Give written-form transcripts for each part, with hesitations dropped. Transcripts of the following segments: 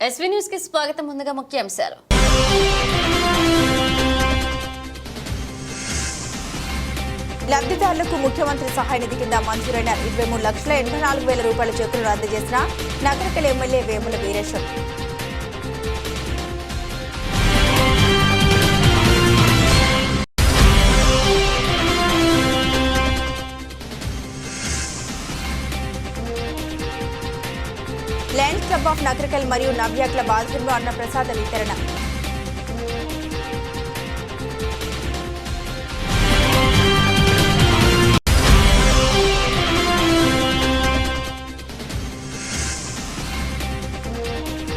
SV news కి స్వాగతం. ముందుగా ముఖ్యాంశాలు. లబ్ధిదారులకు ముఖ్యమంత్రి సహాయ నిధి కింద మంజూరైన 23,84,000 రూపాయల చెక్కులను అందజేసిన Nakrekal MLA Vemula Veeresham. Lions Club of Nakrekal మరియు నవ్య క్లబ్ ఆధ్వర్యంలో అన్న ప్రసాద వితరణ.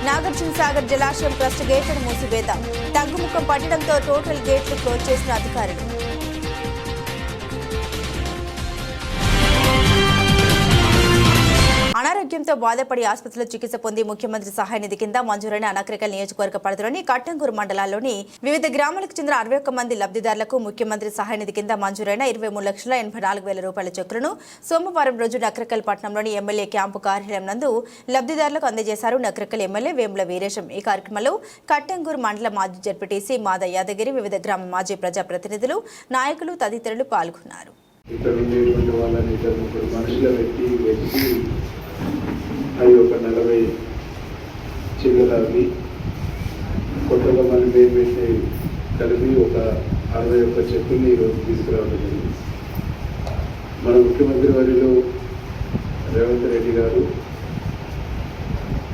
నాగార్జున సాగర్ జలాశయం ట్రస్ట్ గేట్లను మూసివేత. తగ్గుముఖం పట్టడంతో టోటల్ గేట్లు క్లోజ్ చేసిన అధికారులు. అనారోగ్యంతో బాధపడి ఆసుపత్రిలో చికిత్స పొంది ముఖ్యమంత్రి సహాయ నిధి కింద మంజూరైన నగరకల్ నియోజకవర్గ పరిధిలోని కట్టంగూరు మండలాల్లోని వివిధ గ్రామాలకు చెందిన 61 మంది లబ్ధిదారులకు ముఖ్యమంత్రి సహాయ నిధి కింద మంజూరైన 23,84,000 రూపాయల చెక్కులను సోమవారం రోజు నగరకల్ పట్టణంలోని ఎమ్మెల్యే క్యాంపు కార్యాలయం నందు లబ్ధిదారులకు అందజేశారు నగరకల్ ఎమ్మెల్యే వేముల వీరేశం. ఈ కార్యక్రమంలో కట్టంగూరు మండల మాజీ జడ్పీటీసీ మాద యాదగిరి, వివిధ గ్రామ మాజీ ప్రజాప్రతినిధులు, నాయకులు తదితరులు పాల్గొన్నారు. అవి ఒక 40 చిల్లరవి కొత్తగా మనం పేరు పెట్టి కలిపి ఒక 61 చెక్కుల్ని ఈరోజు తీసుకురావడం జరిగింది. మన ముఖ్యమంత్రి వర్యులు రేవంత్ రెడ్డి గారు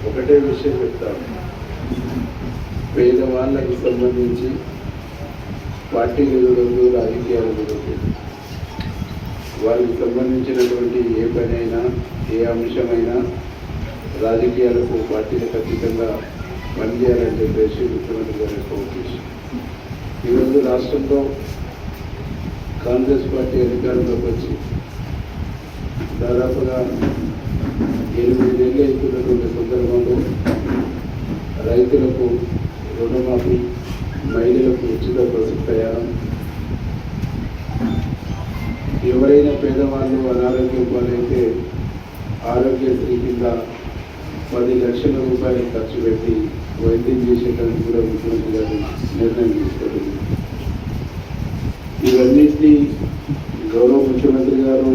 ఒకటే విషయం చెప్తారు, పేదవాళ్ళకు సంబంధించి పార్టీలు చూడదు, రాజకీయాలు చూడదు, వారికి సంబంధించినటువంటి ఏ పనైనా ఏ అంశమైనా రాజకీయాలకు పార్టీలకు అతీతంగా పనిచేయాలని చెప్పేసి ముఖ్యమంత్రి గారి యొక్క ఉద్దేశం. ఈరోజు రాష్ట్రంలో కాంగ్రెస్ పార్టీ అధికారంలోకి వచ్చి దాదాపుగా 8 నెలలు అవుతున్నటువంటి సందర్భంలో రైతులకు రుణమాఫీ, మహిళలకు ఉచిత బస్సు ప్రయాణం, ఎవరైనా పేదవాళ్ళు అనారోగ్యం పాలైతే ఆరోగ్యశ్రీ కింద 10 లక్షల రూపాయలు ఖర్చు పెట్టి వైద్యం చేసేటానికి కూడా ముఖ్యమంత్రి గారు నిర్ణయం తీసుకోవడం. ఇవన్నింటినీ గౌరవ ముఖ్యమంత్రి గారు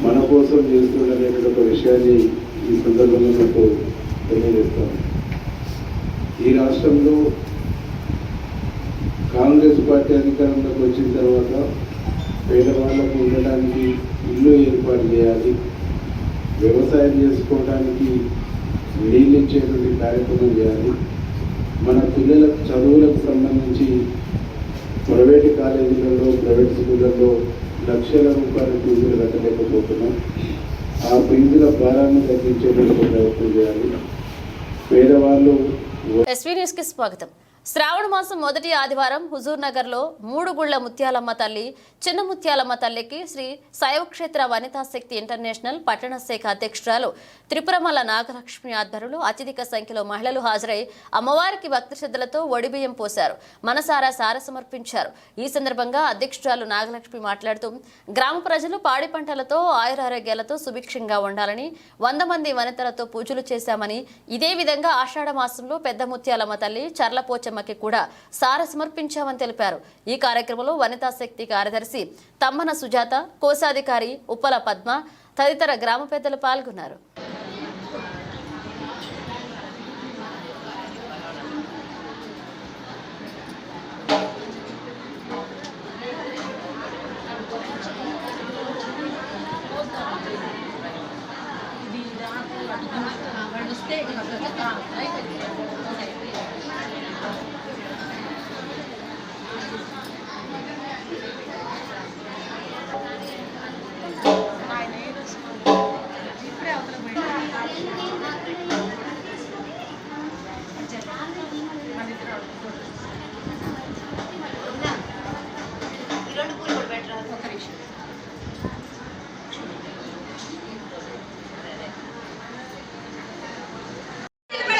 మన కోసం చేస్తున్నటువంటి ఒక విషయాన్ని ఈ సందర్భంగా నాకు తెలియజేస్తాను. ఈ రాష్ట్రంలో కాంగ్రెస్ పార్టీ అధికారంలోకి వచ్చిన తర్వాత పేదవాళ్లకు ఉండడానికి ఇల్లు ఏర్పాటు చేయాలి, వ్యవసాయం చేసుకోవడానికి నీళ్ళు ఇచ్చేటువంటి కార్యక్రమం చేయాలి, మన పిల్లల చదువులకు సంబంధించి ప్రైవేటు కాలేజీలలో, ప్రైవేట్ స్కూళ్ళల్లో లక్షల రూపాయల ఫీజులు కట్టలేకపోతున్నాం. ఆ ఫీజుల భారాన్ని తగ్గించేందుకు ప్రయత్నం చేయాలి. పేదవాళ్ళు. ఎస్వీ న్యూస్ కి స్వాగతం. శ్రావణ మాసం మొదటి ఆదివారం హుజూర్ నగర్ లో 3 గుళ్ల ముత్యాలమ్మ తల్లి, చిన్న ముత్యాలమ్మ తల్లికి శ్రీ శైవక్షేత్ర వనితా శక్తి ఇంటర్నేషనల్ పట్టణ శాఖ అధ్యక్షురాలు త్రిపురమల నాగలక్ష్మి ఆధ్వర్యంలో అత్యధిక సంఖ్యలో మహిళలు హాజరై అమ్మవారికి భక్తి శ్రద్ధలతో ఒడిబియ్యం పోశారు, మనసారా సార సమర్పించారు. ఈ సందర్భంగా అధ్యక్షురాలు నాగలక్ష్మి మాట్లాడుతూ గ్రామ ప్రజలు పాడి పంటలతో ఆయురారోగ్యాలతో సుభిక్షంగా ఉండాలని 100 మంది వనితలతో పూజలు చేశామని, ఇదే విధంగా ఆషాఢ మాసంలో పెద్ద ముత్యాలమ్మ తల్లి చర్లపోచమ్మ కూడా సార సమర్పించామని తెలిపారు. ఈ కార్యక్రమంలో వనితా శక్తి కార్యదర్శి తమ్మన సుజాత, కోశాధికారి ఉప్పల పద్మ తదితర గ్రామ పెద్దలు పాల్గొన్నారు.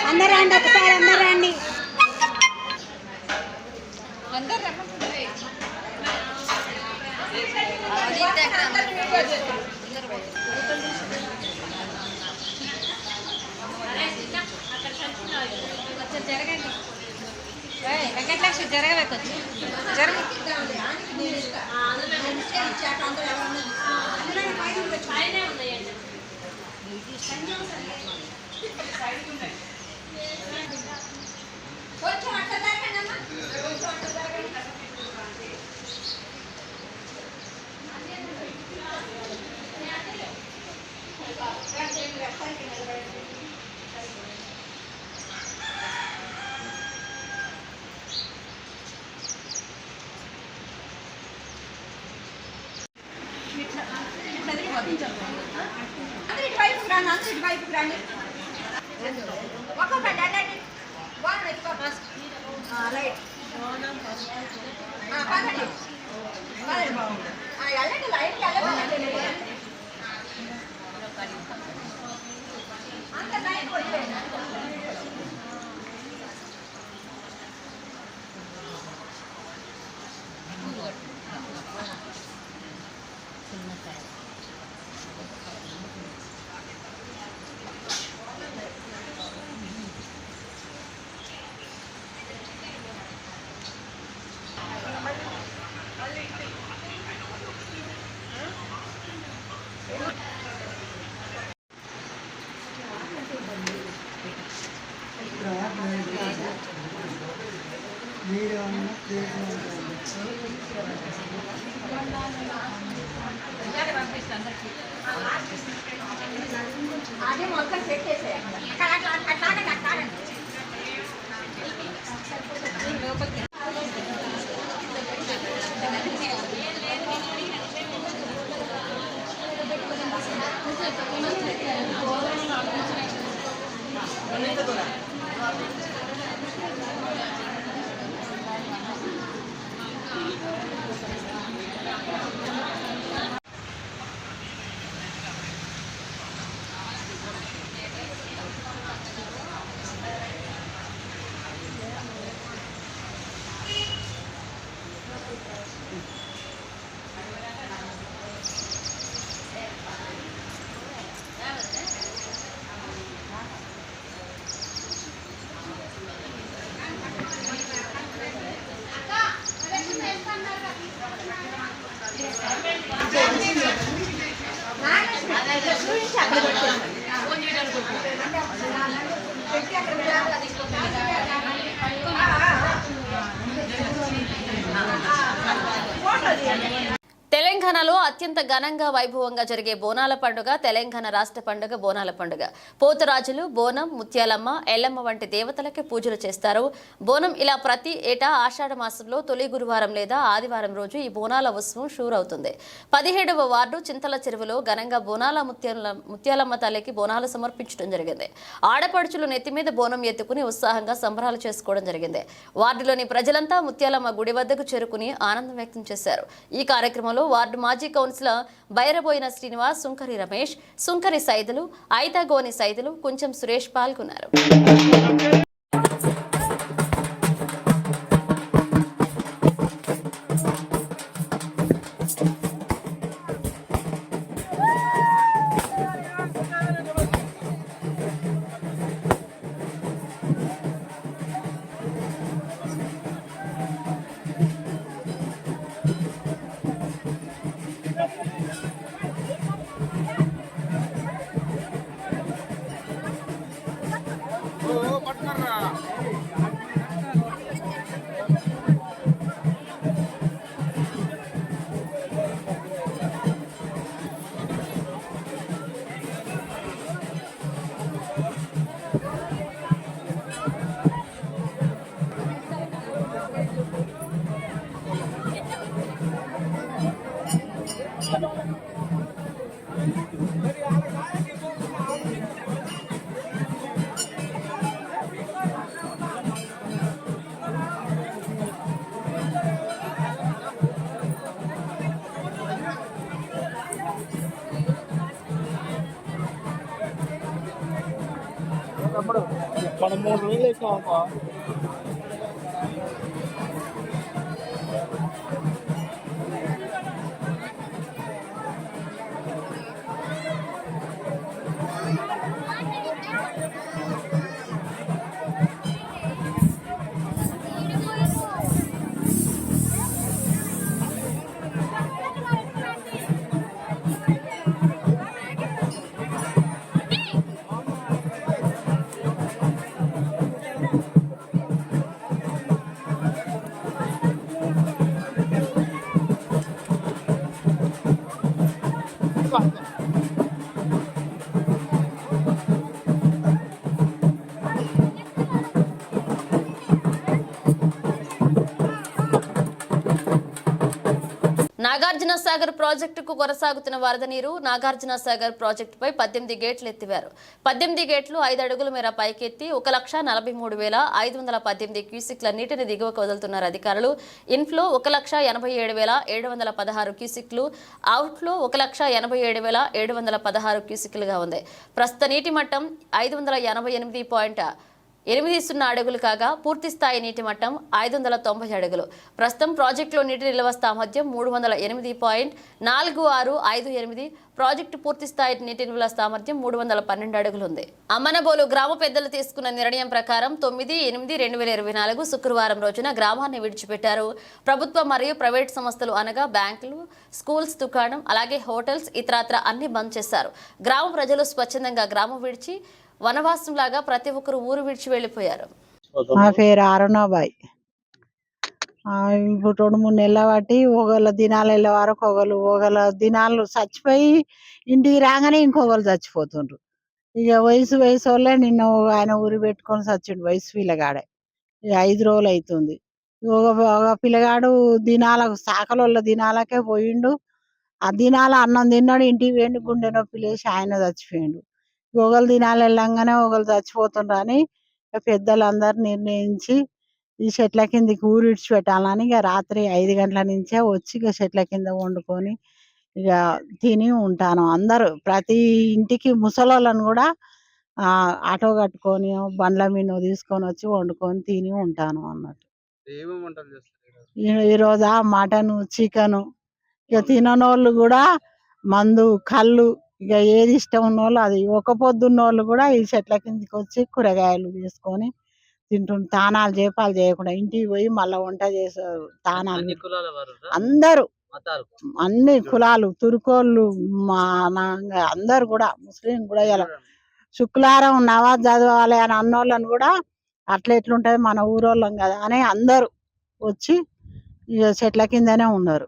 అందరండి ఒకసారి అందరండి ఇట్లా జరగಬೇಕು జరుగు అదే మొత్తం సెట్ చేసేయాలి తెలంగాణలో అత్యంత ఘనంగా వైభవంగా జరిగే బోనాల పండుగ తెలంగాణ రాష్ట్ర పండుగ బోనాల పండుగ. పోతురాజులు, బోనం, ముత్యాలమ్మ, ఎల్లమ్మ వంటి దేవతలకి పూజలు చేస్తారు. బోనం ఇలా ప్రతి ఏటా ఆషాఢ మాసంలో తొలి గురువారం లేదా ఆదివారం రోజు ఈ బోనాల ఉత్సవం షూరవుతుంది. 17వ వార్డు చింతల చెరువులో ఘనంగా బోనాల ముత్యాలమ్మ తల్లికి బోనాలు సమర్పించడం జరిగింది. ఆడపడుచులు నెత్తి మీద బోనం ఎత్తుకుని ఉత్సాహంగా సంబరాలు చేసుకోవడం జరిగింది. వార్డులోని ప్రజలంతా ముత్యాలమ్మ గుడి వద్దకు చేరుకుని ఆనందం వ్యక్తం చేశారు. ఈ కార్యక్రమంలో వార్డు మాజీ కౌన్సిలర్ బైరబోయిన శ్రీనివాస్, సుంకరి రమేష్, సుంకరి సైదులు, ఐతాగోని సైదులు, కొంచెం సురేష్ పాల్గొన్నారు. మనం 3 వేలు వేసినామమ్మా. నాగార్జున సాగర్ ప్రాజెక్టుకు కొనసాగుతున్న వరద నీరు నాగార్జున సాగర్ ప్రాజెక్టుపై 18 గేట్లు ఎత్తివారు. 18 గేట్లు 5 అడుగుల మేర పైకెత్తి 1,43,518 క్యూసిక్ల నీటిని దిగువకు వదులుతున్నారు అధికారులు. ఇన్ఫ్లో 1,87,716 క్యూసిక్లు, అవుట్ఫ్లో 1,87,716 క్యూసిక్లుగా ఉంది. ప్రస్తుత నీటి మట్టం 588.80 అడుగులు కాగా పూర్తి స్థాయి నీటి మట్టం 590 అడుగులు. ప్రస్తుతం ప్రాజెక్టులో నీటి నిల్వ సామర్థ్యం 308.4658. ప్రాజెక్టు పూర్తి స్థాయి నీటి నిల్వ సామర్థ్యం 312 అడుగులు ఉంది. అమ్మనబోలు గ్రామ పెద్దలు తీసుకున్న నిర్ణయం ప్రకారం 9/8/2024 శుక్రవారం రోజున గ్రామాన్ని విడిచిపెట్టారు. ప్రభుత్వ మరియు ప్రైవేట్ సంస్థలు అనగా బ్యాంకులు, స్కూల్స్, దుకాణం, అలాగే హోటల్స్ ఇతరత్ర అన్ని బంద్ చేశారు. గ్రామ ప్రజలు స్వచ్ఛందంగా గ్రామం విడిచి వనవాసంలాగా ప్రతి ఒక్కరు ఊరు విడిచి వెళ్ళిపోయారు. నా పేరు అరుణాబాయి. ఇప్పుడు 2-3 నెలల బట్టి ఒకళ్ళ దినాలు వెళ్ళే వరకు ఒకళ్ళ దినాలు చచ్చిపోయి ఇంటికి రాగానే ఇంకొకరు చచ్చిపోతుండ్రు. ఇక వయసు వాళ్ళే నిన్న ఆయన ఊరి పెట్టుకొని చచ్చిండు. వయసు పిల్లగాడే 5 రోజులు అవుతుంది. ఒక పిల్లగాడు దినాలకు సాకలోళ్ళ దినాలకే పోయిండు. ఆ దినాల అన్నం తిన్నాడు, ఇంటికి పోయిండు, గుండె నొప్పి లేచి ఆయన చచ్చిపోయిండు. ఒకళ్ళ దినాలు వెళ్ళంగానే ఒకళ్ళు చచ్చిపోతుండ్రు అని పెద్దలందరూ నిర్ణయించి ఈ చెట్ల కిందకి ఊరు విడిచిపెట్టాలని ఇక రాత్రి 5 గంటల నుంచే వచ్చి ఇక చెట్ల కింద వండుకొని ఇక తిని ఉంటాను. అందరూ ప్రతి ఇంటికి ముసలోళ్ళను కూడా ఆటో కట్టుకొని బండ్ల మీద తీసుకొని వచ్చి వండుకొని తిని ఉంటాను అన్నట్టు. ఈరోజు మటను, చికెను, ఇక తిననోళ్ళు కూడా మందు, కళ్ళు, ఇక ఏది ఇష్టం ఉన్నోళ్ళు అది. ఒక పొద్దున్నోళ్ళు కూడా ఈ చెట్ల కిందకి వచ్చి కూరగాయలు తీసుకొని తింటుండ్రు. తానాలు చేపాలు చేయకుండా ఇంటికి పోయి మళ్ళీ వంట చేసారు. తానాలు అందరూ, అన్ని కులాలు, తురుకోళ్ళు, అందరు కూడా, ముస్లిం కూడా ఇలా శుక్రవారం నమాజ్ చదవాలి అని అన్నోళ్ళని కూడా అట్లా ఎట్లుంటది మన ఊరోళ్ళం కదా అని అందరూ వచ్చి ఇక చెట్ల కిందనే ఉన్నారు.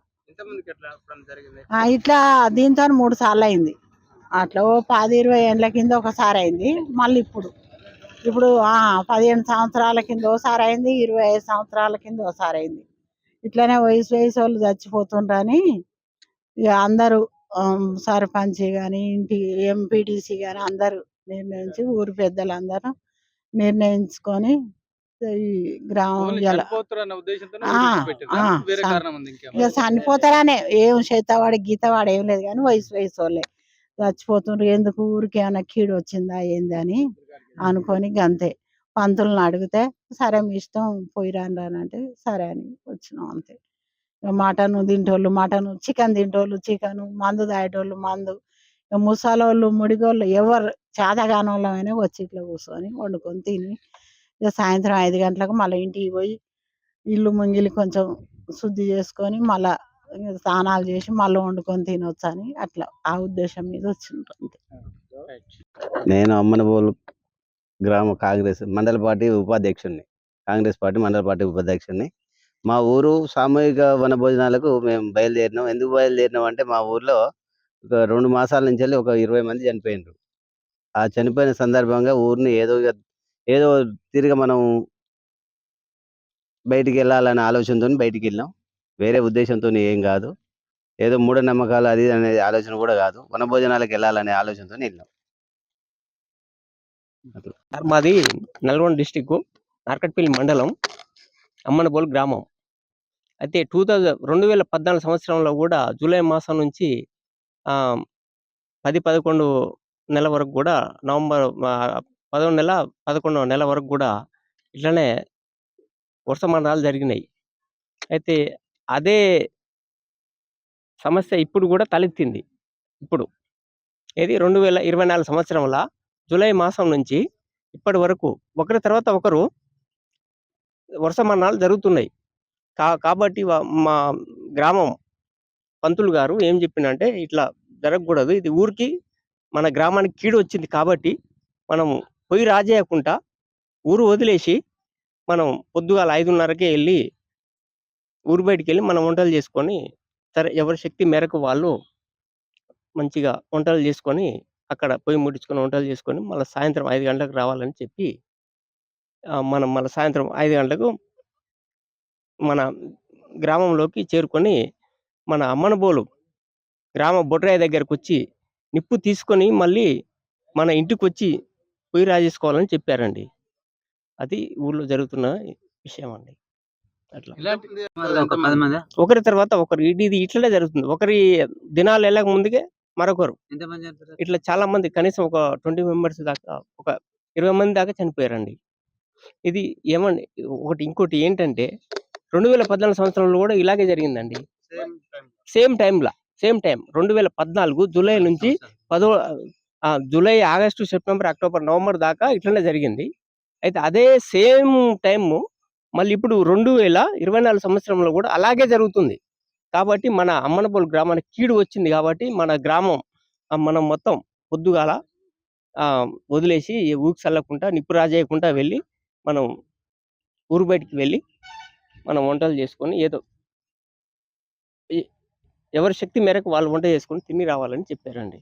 ఇట్లా దీంతో 3 సార్లు అయింది. అట్లా 10-20 ఏళ్ళ కింద ఒకసారి అయింది. మళ్ళీ ఇప్పుడు 15 సంవత్సరాల కింద ఒకసారి అయింది, 25 సంవత్సరాల కింద ఒకసారి అయింది. ఇట్లనే వయసు వాళ్ళు చచ్చిపోతుండ్రని ఇక అందరూ సర్పంచ్ కానీ ఇంటి ఎంపీటీసీ కానీ అందరూ నిర్ణయించి ఊరి పెద్దలందరూ నిర్ణయించుకొని ఈ గ్రామం ఇక చనిపోతారనే ఏం చేతవాడు గీతవాడు ఏం లేదు కానీ వయసు వాళ్ళే చచ్చిపోతుండ్రు. ఎందుకు ఊరికి ఏమైనా కీడు వచ్చిందా ఏంది అని అనుకొని గంతే. పంతులను అడిగితే సరే మీ ఇష్టం పోయి రాని అంటే సరే అని వచ్చినాం అంతే. మటన్ తింటోళ్ళు మటను, చికెన్ తింటోళ్ళు చికెను, మందు తాగేటోళ్ళు మందు, ముసలోళ్ళు ముడిగోళ్ళు ఎవరు చేతగానోళ్ళమైనా వచ్చి ఇట్లా కూర్చొని వండుకొని తిని ఇక సాయంత్రం 5 గంటలకు మళ్ళీ ఇంటికి పోయి ఇల్లు ముంగిలి కొంచెం శుద్ధి చేసుకొని మళ్ళా స్నానాలు చేసి మళ్ళీ వండుకొని తినొచ్చు అని అట్లా ఆ ఉద్దేశం మీద వచ్చిండ్రు అంతే. నేను అమ్మనబోలు గ్రామ కాంగ్రెస్ మండల పార్టీ ఉపాధ్యక్షుడిని, కాంగ్రెస్ పార్టీ మండల పార్టీ ఉపాధ్యక్షుడిని. మా ఊరు సామూహిక వన భోజనాలకు మేము బయలుదేరినాం. ఎందుకు బయలుదేరినాం అంటే మా ఊర్లో ఒక 2 మాసాల నుంచి ఒక 20 మంది చనిపోయినారు. ఆ చనిపోయిన సందర్భంగా ఊరిని ఏదో తిరిగి మనం బయటికి వెళ్ళాలనే ఆలోచనతో బయటికి వెళ్ళాం. వేరే ఉద్దేశంతో ఏం కాదు, ఏదో మూఢనమ్మకాలు అది అనే ఆలోచన కూడా కాదు, వనభోజనాలకు వెళ్ళాలనే ఆలోచనతో వెళ్ళాం. మాది నల్గొండ డిస్టిక్ నార్కట్పల్లి మండలం అమ్మనబోలు గ్రామం. అయితే 2014 సంవత్సరంలో కూడా జూలై మాసం నుంచి 10-11 నెల వరకు కూడా నవంబర్ 11 నెల 11వ నెల వరకు కూడా ఇట్లనే వర్షమానాలు జరిగినాయి. అయితే అదే సమస్య ఇప్పుడు కూడా తలెత్తింది. ఇప్పుడు ఇది 2024 సంవత్సరంలో జూలై మాసం నుంచి ఇప్పటి వరకు ఒకరి తర్వాత ఒకరు వర్షమానాలు జరుగుతున్నాయి. కాబట్టి మా గ్రామం పంతులు గారు ఏం చెప్పిందంటే ఇట్లా జరగకూడదు, ఇది ఊరికి మన గ్రామానికి కీడు వచ్చింది కాబట్టి మనం పొయ్యి రాజేయకుండా ఊరు వదిలేసి మనం పొద్దుగాల 5:30కే వెళ్ళి ఊరు బయటికి వెళ్ళి మనం వంటలు చేసుకొని సరే ఎవరి శక్తి మేరకు వాళ్ళు మంచిగా వంటలు చేసుకొని అక్కడ పొయ్యి ముట్టించుకొని వంటలు చేసుకొని మళ్ళీ సాయంత్రం 5 గంటలకు రావాలని చెప్పి మనం మళ్ళీ సాయంత్రం 5 గంటలకు మన గ్రామంలోకి చేరుకొని మన అమ్మనబోలు గ్రామ బొడ్రాయి దగ్గరకు వచ్చి నిప్పు తీసుకొని మళ్ళీ మన ఇంటికి వచ్చి పొయ్యి రాజేసుకోవాలని చెప్పారండి. అది ఊర్లో జరుగుతున్న విషయం అండి. అట్లా ఒకరి తర్వాత ఒకరు ఇది ఇట్లనే జరుగుతుంది. ఒకరి దినాలు వెళ్ళక ముందుకే మరొకరు ఇట్లా చాలా మంది కనీసం ఒక 20 మెంబర్స్ దాకా ఒక 20 మంది దాకా చనిపోయారండి. ఇది ఏమండి ఇంకోటి ఏంటంటే 2014 సంవత్సరంలో కూడా ఇలాగే జరిగిందండి. సేమ్ టైం 2014 జూలై నుంచి July, August, September, October, November దాకా ఇట్లనే జరిగింది. అయితే అదే సేమ్ టైం మళ్ళీ ఇప్పుడు 2024 సంవత్సరంలో కూడా అలాగే జరుగుతుంది. కాబట్టి మన అమ్మనబోలు గ్రామానికి కీడు వచ్చింది కాబట్టి మన గ్రామం మనం మొత్తం పొద్దుగాల వదిలేసి ఊరికి చల్లకుండా నిప్పు రాజేయకుండా వెళ్ళి మనం ఊరు బయటికి వెళ్ళి మనం వంటలు చేసుకొని ఏదో ఎవరి శక్తి మేరకు వాళ్ళు వంట చేసుకొని తిని రావాలని చెప్పారండి.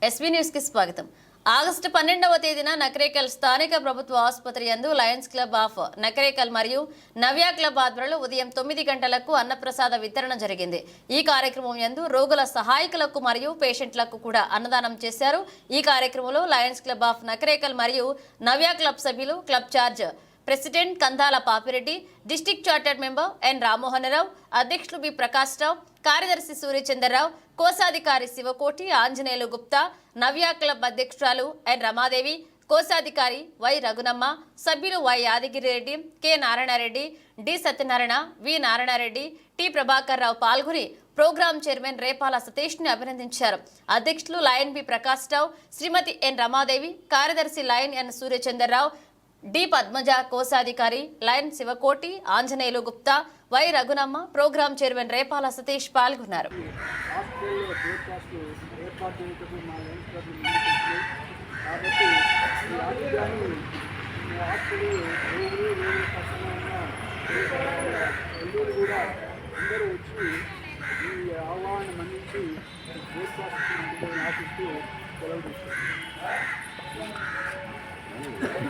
ఎస్బీ న్యూస్ కి స్వాగతం. ఆగస్టు 12వ తేదీన నకరేకల్ స్థానిక ప్రభుత్వ ఆసుపత్రి యందు లయన్స్ క్లబ్ ఆఫ్ నకరేకల్ మరియు నవ్య క్లబ్ ఆధ్వర్యంలో ఉదయం 9 గంటలకు అన్నప్రసాద వితరణ జరిగింది. ఈ కార్యక్రమం యందు రోగుల సహాయకులకు మరియు పేషెంట్లకు కూడా అన్నదానం చేశారు. ఈ కార్యక్రమంలో లయన్స్ క్లబ్ ఆఫ్ నకరేకల్ మరియు నవ్య క్లబ్ సభ్యులు, club charge president Kandala Papireddy, district chartered member N Rammohanarao, అధ్యక్షులు బి ప్రకాష్ రావు, కార్యదర్శి సూర్యచంద్రరావు, కోశాధికారి శివకోటి, ఆంజనేయులు గుప్తా, నవ్య క్లబ్ అధ్యక్షురాలు ఎన్ రమాదేవి, కోశాధికారి వై రఘునమ్మ, సభ్యులు Y Yadagirireddy, K Narayanareddy, D Satyanarayana, V Narayanareddy, T Prabhakar Rao పాల్గొని ప్రోగ్రాం చైర్మన్ రేపాల సతీష్ ని అభినందించారు. అధ్యక్షులు lion B Prakash Rao, Srimati N Ramadevi, కార్యదర్శి lion N Suryachandrarao, D Padmaja, కోశాధికారి lion Sivakoti, Anjaneyulu Gupta, Y Raghunamma, program chairman Repala Satish పాల్గొన్నారు.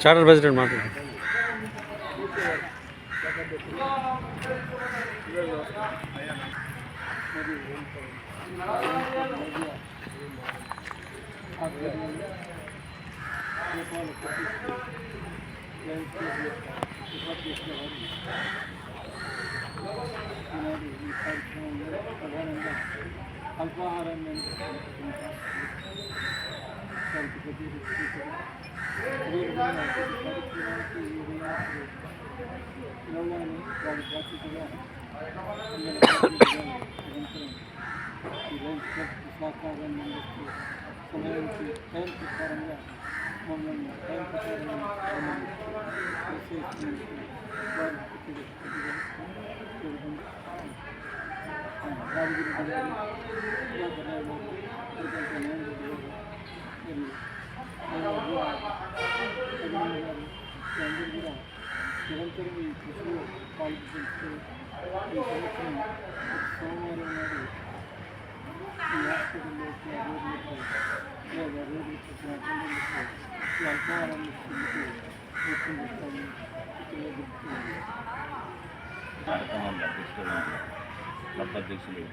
చార్టర్ ప్రెసిడెంట్ మాట్లాడు. అల్పాహారాన్ని సమయానికి టైం ప్రకారంగా మమ్మల్ని టైం ప్రకారంగా రాజగిరి గారు, అందరూ కూడా నిరంతరం ఈ కృషిలో పాల్గొంటూ ఈ సంవత్సరం సోమవారం నాడు ఈ హాస్పిటల్లో రోగులకు ఈ అల్పాహారాన్ని కార్యక్రమాన్ని అధ్యక్షులు క్లబ్ అధ్యక్షులు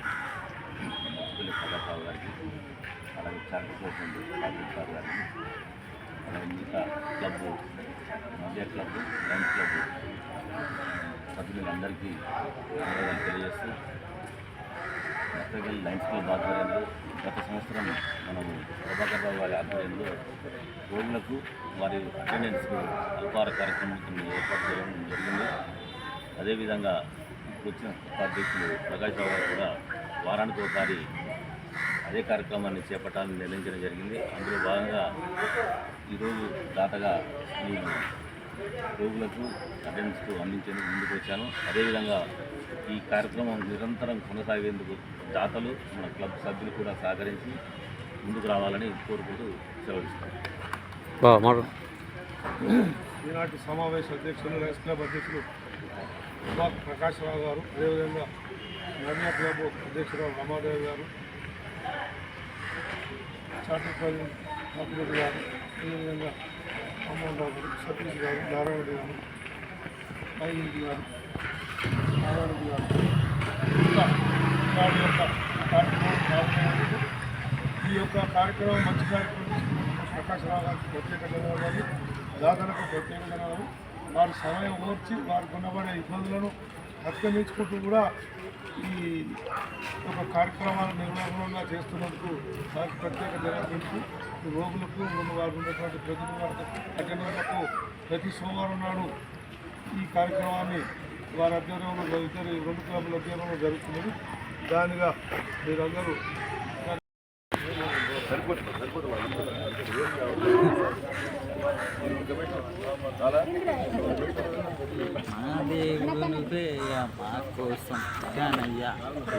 ముఖ్యమంత్రి ప్రభాకర్ గారికి, అలాగే చార్టర్ ప్రెసిడెంట్ రాజేష్ సార్ గారికి, అలాగే మిగతా క్లబ్, నవ్య క్లబ్, లయన్స్ క్లబ్ సభ్యులందరికీ ధన్యవాదాలు తెలియజేస్తూ, నకరేకల్ లయన్స్ క్లబ్ ఆధ్వర్యంలో గత సంవత్సరం మనము ప్రభాకర్ రావు గారి ఆధ్వర్యంలో రోగులకు వారి అటెండెన్స్కు అల్పాహార కార్యక్రమం ఏర్పాటు చేయడం జరిగింది. అదేవిధంగా ఇప్పుడు వచ్చిన ఉపాధ్యక్షులు ప్రకాష్ రావు గారు కూడా వారానికి ఒకసారి అదే కార్యక్రమాన్ని చేపట్టాలని నిర్ణయించడం జరిగింది. అందులో భాగంగా ఈరోజు దాతగా నేను రోగులకు అటెండెన్స్కు అందించేందుకు ముందుకు వచ్చాను. అదేవిధంగా ఈ కార్యక్రమం నిరంతరం కొనసాగేందుకు దాతలు, మన క్లబ్ సభ్యులు కూడా సహకరించి ముందుకు రావాలని కోరుకుంటూ సెలవుస్తాను. ఈనాటి సమావేశ అధ్యక్షులు, లయన్స్ క్లబ్ అధ్యక్షులు ప్రకాష్ రావు గారు, అదేవిధంగా నవ్య క్లబ్ అధ్యక్షురాలు రమాదేవి గారు, చార్టర్ ప్రెసిడెంట్ పాపిరెడ్డి గారు, అదేవిధంగా అమ్మోహన్ రావు గారు, సతీష్ గారు, నారాయణరెడ్డి గారు, ఐరెడ్డి గారు, నారాయణరెడ్డి గారు, ఇంకా నాడు యొక్క కార్యక్రమం ప్రారంభమైనందుకు ఈ యొక్క కార్యక్రమం మంచి కార్యక్రమం ప్రకాష్ రావు గారికి ప్రత్యేక ధన్యవాదాలు, దాతలకు ప్రత్యేక ధన్యవాదాలు. వారి సమయం ఓర్చి వారికి ఉన్నబడే ఇబ్బందులను అధిగమించుకుంటూ కూడా ఈ యొక్క కార్యక్రమాలు నిర్వహణగా చేస్తున్నందుకు వారికి ప్రత్యేక ధన్యవాదాలు. రోగులకు వారు ఉన్నటువంటి అటెండర్లకు ప్రతి సోమవారం నాడు ఈ కార్యక్రమాన్ని వారి ఆధ్వర్యంలో రెండు క్లబ్ల ఆధ్వర్యంలో జరుగుతున్నది. దానిగా మీరందరూ మాకు వస్తాం అయ్యా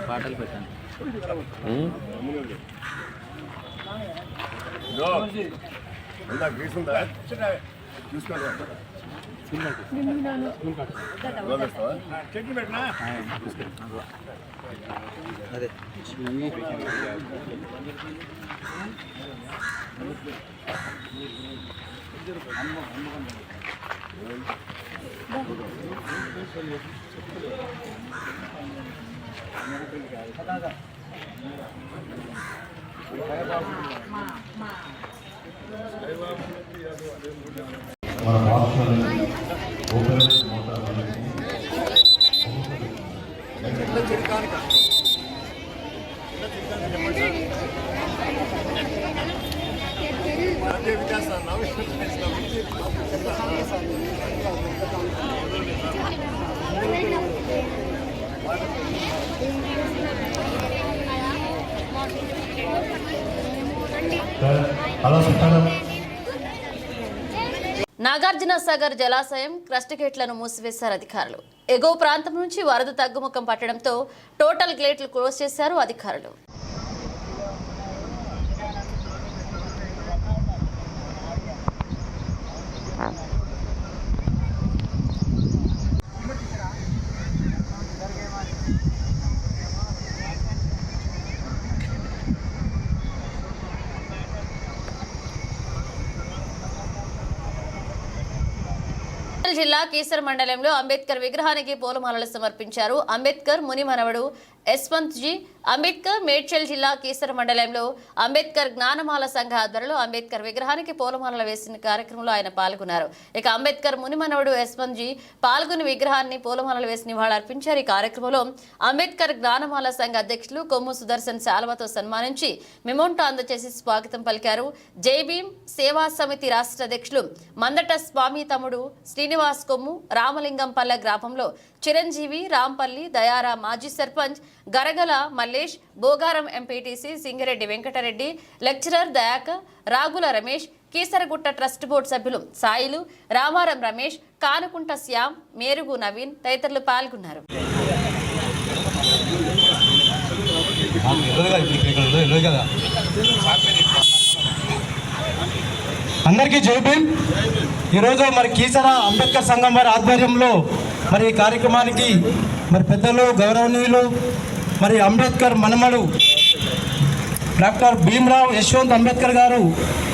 పాటలు పెట్టండి. అదే మన రాష్ట్రాన్ని ఓపెన్ మోటార్ నాగార్జున సాగర్ జలాశయం క్రస్ట్ గేట్లను మూసివేశారు అధికారులు. ఎగువ ప్రాంతం నుంచి వరద తగ్గుముఖం పట్టడంతో టోటల్ గేట్లు క్లోజ్ చేశారు అధికారులు. జిల్లా కీసర మండలంలో అంబేద్కర్ విగ్రహానికి పూలమాలలు సమర్పించారు. అంబేద్కర్ ముని మనవడు యశ్వంత్ జీ. అంబేద్కర్ మేడ్చల్ జిల్లా కీసర మండలంలో అంబేద్కర్ జ్ఞానమాల సంఘ ఆధ్వర్యంలో అంబేద్కర్ విగ్రహానికి పూలమాలలు వేసిన కార్యక్రమంలో ఆయన పాల్గొన్నారు. ఇక అంబేద్కర్ ముని మనవడు యశ్వంత్ జీ పాల్గొని విగ్రహాన్ని పూలమాలలు వేసి నివాళులర్పించారు. ఈ కార్యక్రమంలో అంబేద్కర్ జ్ఞానమాల సంఘ అధ్యక్షులు కొమ్ము సుదర్శన్ శాల్వతో సన్మానించి మెమోంటో అందజేసి స్వాగతం పలికారు. జై భీమ్ సేవా సమితి రాష్ట్ర అధ్యక్షులు మందట స్వామి తమ్ముడు శ్రీనివాస్ కొమ్ము రామలింగంపల్లె గ్రామంలో చిరంజీవి, రాంపల్లి, దయారా మాజీ sarpanch Garagala Mallesh, Bogaram MPTC Singireddy Venkatareddy, lecturer Dayakar, Ragula Ramesh, Keesaragutta trust board సభ్యులు సాయిలు, రామారం రమేష్, కానుకుంట శ్యామ్, మేరుగు నవీన్ తదితరులు పాల్గొన్నారు. అందరికీ జై భీమ్. ఈరోజు మరి కీసర అంబేద్కర్ సంఘం వారి ఆధ్వర్యంలో మరి ఈ కార్యక్రమానికి మరి పెద్దలు గౌరవనీయులు మరి అంబేద్కర్ మనమడు డాక్టర్ భీమ్రావ్ యశ్వంత్ అంబేద్కర్ గారు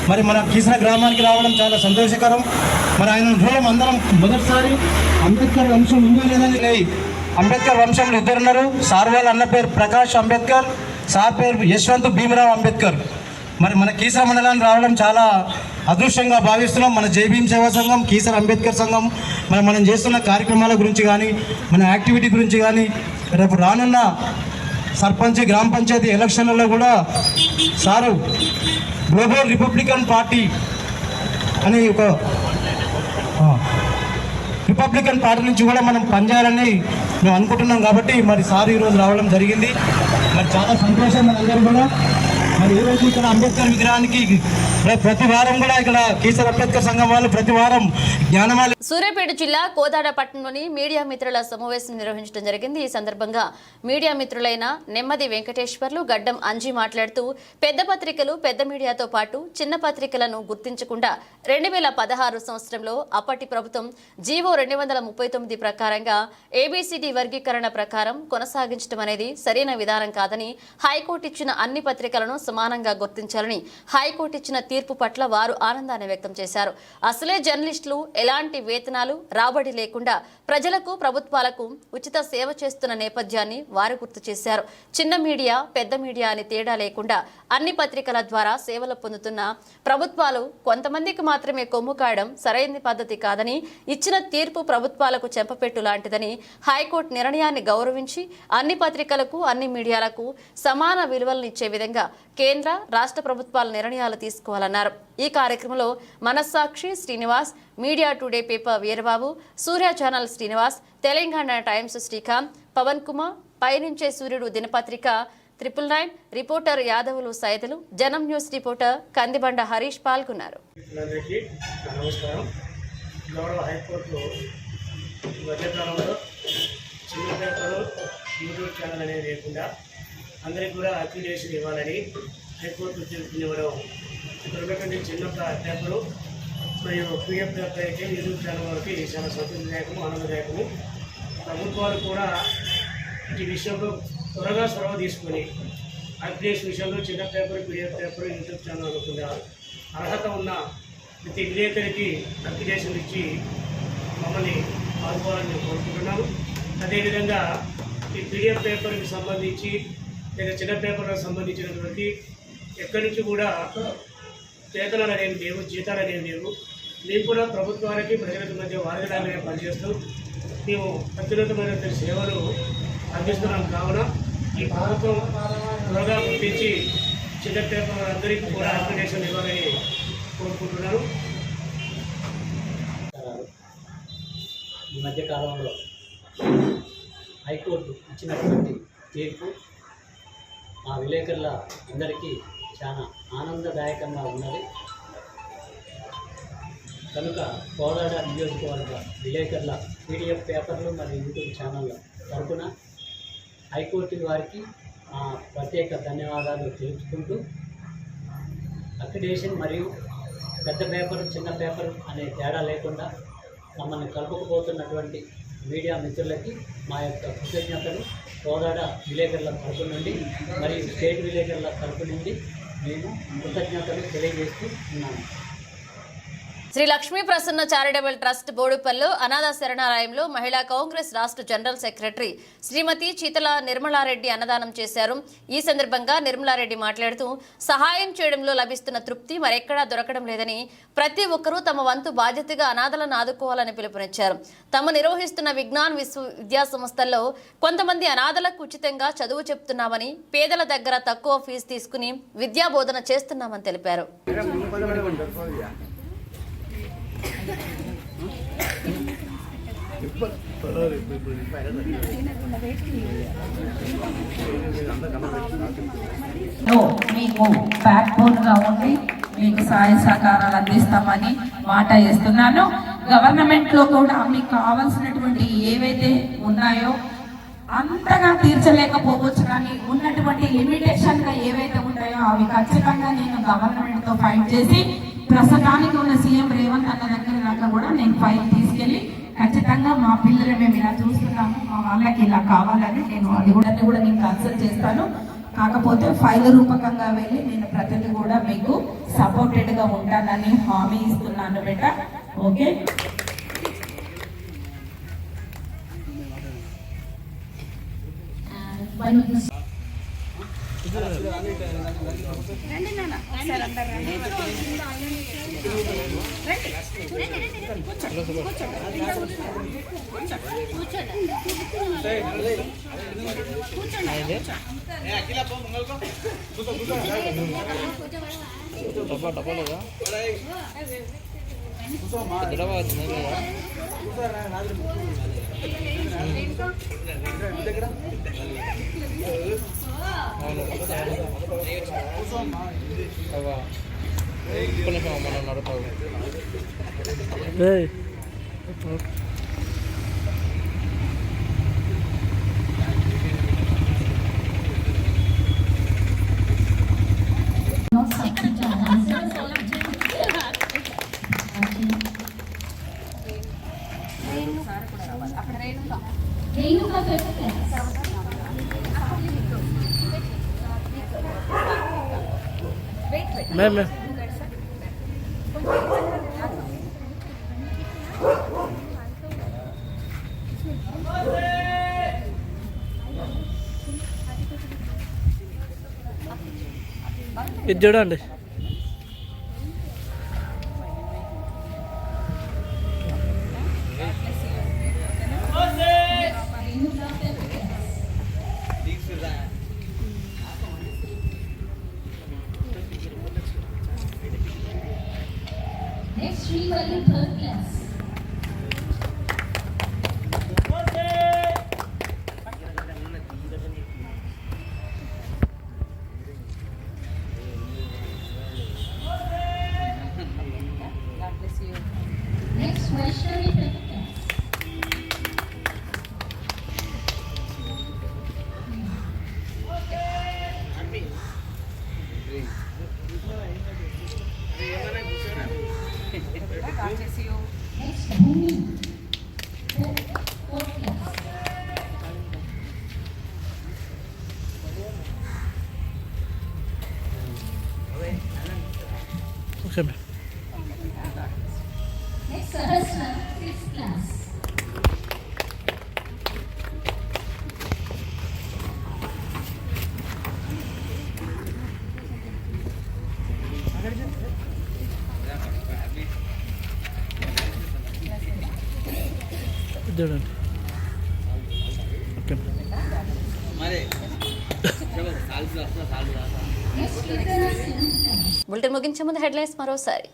మరి మన కీసర గ్రామానికి రావడం చాలా సంతోషకరం. మరి ఆయన చూడడం అందరం మొదటిసారి అంబేద్కర్ వంశం ఉందో లేదని. అంబేద్కర్ వంశంలో ఇద్దరున్నారు. సార్ వాళ్ళ అన్న పేరు ప్రకాష్ అంబేద్కర్, సార్ పేరు యశ్వంత్ భీమ్రావ్ అంబేద్కర్. మరి మన కీసర మండలానికి రావడం చాలా అదృష్టంగా భావిస్తున్నాం. మన జై భీమ్ సేవా సంఘం, కీసర అంబేద్కర్ సంఘం మనం చేస్తున్న కార్యక్రమాల గురించి కానీ, మన యాక్టివిటీ గురించి కానీ, రేపు రానున్న సర్పంచ్ గ్రామ పంచాయతీ ఎలక్షన్లలో కూడా సారు గ్లోబల్ రిపబ్లికన్ పార్టీ అని ఒక రిపబ్లికన్ పార్టీ నుంచి కూడా మనం పనిచేయాలని మేము అనుకుంటున్నాం. కాబట్టి మరి సార్ ఈరోజు రావడం జరిగింది. మరి చాలా సంతోషం మనందరూ కూడా. మరి ఈరోజు ఇక్కడ అంబేద్కర్ విగ్రహానికి ప్రతి వారం కూడా ఇక్కడ కీసర అంబేద్కర్ సంఘం వాళ్ళు ప్రతి వారం జ్ఞానమాల. సూర్యాపేట జిల్లా కోదాడ పట్టణంలోని మీడియా మిత్రుల సమావేశం నిర్వహించడం జరిగింది. ఈ సందర్భంగా మీడియా మిత్రులైన నెమ్మది వెంకటేశ్వర్లు, గడ్డం అంజీ మాట్లాడుతూ పెద్ద పత్రికలు పెద్ద మీడియాతో పాటు చిన్న పత్రికలను గుర్తించకుండా 2016 సంవత్సరంలో అప్పటి ప్రభుత్వం జీవో 239 ప్రకారంగా ఏబిసిడి వర్గీకరణ ప్రకారం కొనసాగించడం అనేది సరైన విధానం కాదని, హైకోర్టు ఇచ్చిన అన్ని పత్రికలను సమానంగా గుర్తించాలని హైకోర్టు ఇచ్చిన తీర్పు పట్ల వారు ఆనందాన్ని వ్యక్తం చేశారు. అసలే జర్నలిస్టులు ఎలాంటి వేతనాలు రాబడి లేకుండా ప్రజలకు ప్రభుత్వాలకు ఉచిత సేవ చేస్తున్న నేపథ్యాన్ని వారు గుర్తు చేశారు. చిన్న మీడియా పెద్ద మీడియా అని తేడా లేకుండా అన్ని పత్రికల ద్వారా సేవలు పొందుతున్న ప్రభుత్వాలు కొంతమందికి మాత్రమే కొమ్ము కాయడం సరైన పద్ధతి కాదని, ఇచ్చిన తీర్పు ప్రభుత్వాలకు చెంపపెట్టు లాంటిదని, హైకోర్టు నిర్ణయాన్ని గౌరవించి అన్ని పత్రికలకు అన్ని మీడియాలకు సమాన విలువలను ఇచ్చే విధంగా కేంద్ర రాష్ట్ర ప్రభుత్వాల నిర్ణయాలు తీసుకోవాలన్నారు. ఈ కార్యక్రమంలో Manasakshi Srinivas, Media Today paper Veerababu, Surya channel Srinivas, Telangana Times Srikanth, Pavan Kumar, పైనుంచే సూర్యుడు దినపత్రిక 999 రిపోర్టర్ యాదవులు సైదులు, జనం న్యూస్ రిపోర్టర్ కందిబండ హరీష్ పాల్గొన్నారు. నమస్కారం. గౌరవ హైకోర్టులో మధ్యకాలంలో చిన్న పేపర్లు యూట్యూబ్ ఛానల్ అనేది లేకుండా అందరికీ కూడా అప్లికేషన్ ఇవ్వాలని హైకోర్టు తీర్పునివ్వడం ఇక్కడ చిన్న పేపరు మరియు పిఎఫ్ పేపర్ అయితే యూట్యూబ్ ఛానల్ వరకు చాలా సంతోషదాయకము, ఆనందదాయకము. ప్రభుత్వాలు కూడా ఈ విషయంలో త్వరగా చొరవ తీసుకొని అప్లికేషన్ విషయంలో చిన్న paper PDF paper YouTube channel అనుకున్న అర్హత ఉన్న ప్రతి విలేకరికి అప్లికేషన్ ఇచ్చి మమ్మల్ని ఆదుకోవాలని మేము కోరుకుంటున్నాము. అదేవిధంగా ఈ పిడిఎఫ్ పేపర్కి సంబంధించి లేదా చిన్న పేపర్లకు సంబంధించినటువంటి ఎక్కడి నుంచి కూడా వేతనాలు అనేవి లేవు, జీతాలు అనేవి లేవు. మేము కూడా ప్రభుత్వానికి ప్రజలకు మధ్య వారధిలాగానే పనిచేస్తూ మేము అత్యున్నతమైన సేవలు అందిస్తున్నాం. కావున ఈ ప్రభుత్వం త్వరగా గుర్తించి చిన్న పేపర్ అందరికీ కూడా అప్లికేషన్ ఇవ్వాలని కోరుకుంటున్నాను. ఈ మధ్యకాలంలో హైకోర్టు ఇచ్చినటువంటి తీర్పు మా విలేకరుల అందరికీ చాలా ఆనందదాయకంగా ఉన్నది. కనుక కోదాడ నియోజకవర్గ విలేకరుల పీడిఎఫ్ పేపర్లు మరియు యూట్యూబ్ ఛానళ్ళ తరఫున హైకోర్టు వారికి ప్రత్యేక ధన్యవాదాలు తెలుపుకుంటూ అక్రిడేషన్ మరియు పెద్ద పేపర్ చిన్న పేపర్ అనే తేడా లేకుండా మమ్మల్ని కలుపుకుపోతున్నటువంటి మీడియా మిత్రులకి మా యొక్క కృతజ్ఞతలు కోదాడ విలేకరుల తరఫు నుండి మరియు స్టేట్ విలేకరుల తరఫు నుండి మేము కృతజ్ఞతలు తెలియజేస్తూ ఉన్నాము. శ్రీ లక్ష్మీ ప్రసన్న చారిటబుల్ ట్రస్ట్ బోడుపల్లి అనాథ శరణాలయంలో మహిళా కాంగ్రెస్ రాష్ట్ర జనరల్ సెక్రటరీ శ్రీమతి చీతల నిర్మలారెడ్డి అన్నదానం చేశారు. ఈ సందర్భంగా నిర్మలారెడ్డి మాట్లాడుతూ సహాయం చేయడంలో లభిస్తున్న తృప్తి మరెక్కడా దొరకడం లేదని, ప్రతి ఒక్కరూ తమ వంతు బాధ్యతగా అనాథలను ఆదుకోవాలని పిలుపునిచ్చారు. తాము నిర్వహిస్తున్న విజ్ఞాన్ విద్యా సంస్థల్లో కొంతమంది అనాథలకు ఉచితంగా చదువు చెప్తున్నామని, పేదల దగ్గర తక్కువ ఫీజు తీసుకుని విద్యా బోధన చేస్తున్నామని తెలిపారు. మీకు బ్యాక్ బోన్ గా ఉండి మీకు సహాయ సహకారాలు అందిస్తామని మాట ఇస్తున్నాను. గవర్నమెంట్ లో కూడా మీకు కావాల్సినటువంటి ఏవైతే ఉన్నాయో అంతగా తీర్చలేకపోవచ్చు, కానీ ఉన్నటువంటి లిమిటేషన్ గా ఏవైతే ఉంటాయో అవి ఖచ్చితంగా నేను గవర్నమెంట్ తో ఫైట్ చేసి ప్రస్తుతానికి ఉన్న సీఎం రేవంత్ అన్న దగ్గర దాకా కూడా నేను ఫైల్ తీసుకెళ్ళి ఖచ్చితంగా మా పిల్లలు మేము ఇలా చూస్తున్నాము, మా వాళ్ళకి ఇలా కావాలని నేను అది కూడా నేను కన్సల్ట్ చేస్తాను. కాకపోతే ఫైల్ రూపకంగా వెళ్ళి నేను ప్రతిదీ కూడా మీకు సపోర్టెడ్గా ఉంటానని హామీ ఇస్తున్నాను బేట. ఓకే. ఇది చూడండి. Next, Srivalli, 3rd class. Next, Vaishnavi, 5th class. Next, Bhumi, 4th class. Next, Sahasra, 6th class. చూడండి. Next, Kirtana, 7th class. Bulletin ముగించే ముందు హెడ్లైన్స్ మరోసారి.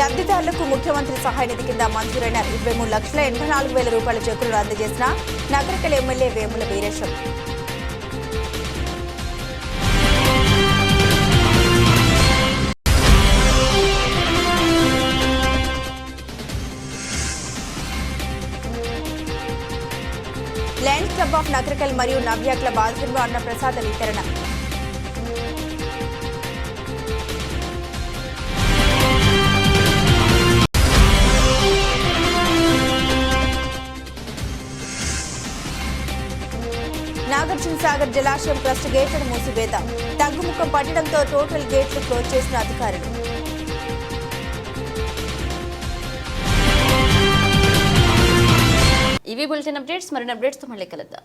లబ్ధిదారులకు ముఖ్యమంత్రి సహాయ నిధి కింద మంజూరైన 23,84,000 రూపాయల చెక్కులను అందజేసిన Nagarikal MLA Vemula Veeresham. Lions Club of Nagarikal మరియు నవ్య క్లబ్ ఆధ్వర్యంలో అన్నప్రసాద వితరణ. నాగార్జున సాగర్ జలాశయం ట్రస్ట్ గేట్లను మూసివేత. తగ్గుముఖం పట్టడంతో టోటల్ గేట్లు క్లోజ్ చేసిన అధికారులు. ఇవి బులెటిన్ అప్డేట్స్. మరిన్ని అప్డేట్స్తో మళ్ళీ కలుద్దాం.